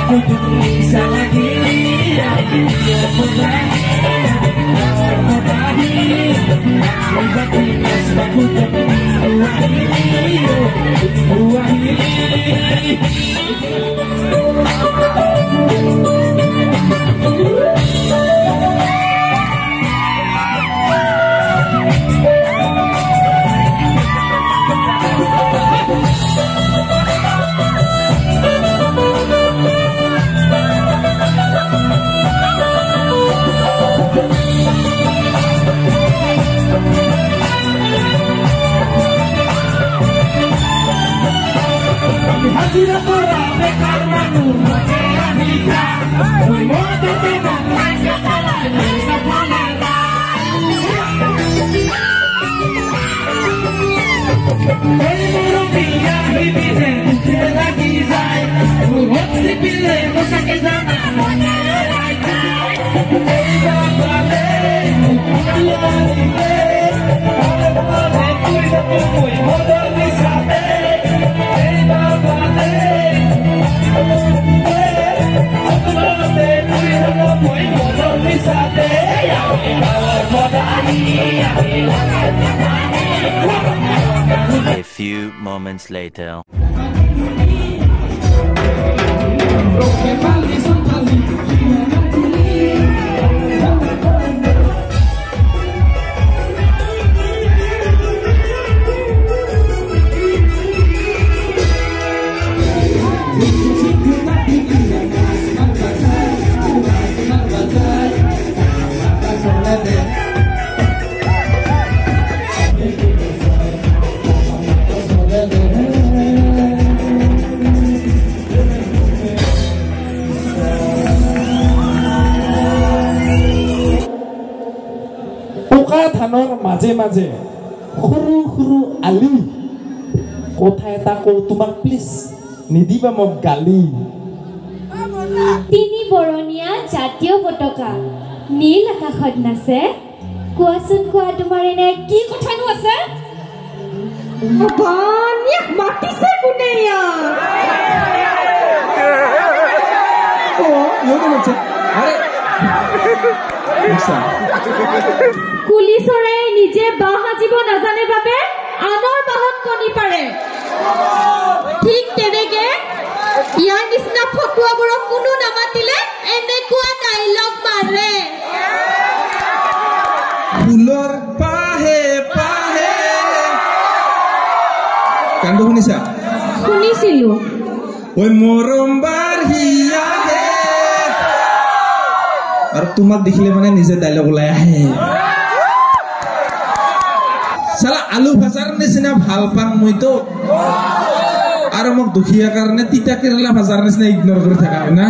A few moments later. ধানৰ মাজে মাজে সৰু সৰু আলি কথা এটা কওঁ তোমাক প্লিজ নিদিবা মোক গালি তিনি বৰণীয়া জাতীয় পতাকা নীল আকাশত নাচে কোৱাচোন কোৱা তোমাৰ এনে কি কথানো আছে ভগৱান ইয়াক মাতিছে কোনে ইয়াৰ কুলি চৰাইয়ে নিজে বাঁহ সাজিব নাজানে বাবে আনৰ বাঁহত কণী পাৰে ঠিক তেনেকে ইয়াৰ নিচিনা ফটুৱাবোৰক কোনো নামাতিলে এনেকুৱা ডাইলগ মাৰে ফুলৰ পাহে পাহে কান্দো শুনিছা শুনিছিলো ঐ মৰম বাঢ়িয়াহে আৰু তোমাক দেখিলে মানে নিজে ডাইলগ ওলাই আহে চালা আলু ভাজাৰ নিচিনা ভাল পাম মইতো আৰু মোক দুখীয়া কাৰণে তিতা কেৰেলা ভাজাৰ নিচিনা ইগনোৰ কৰি থাকা হয় না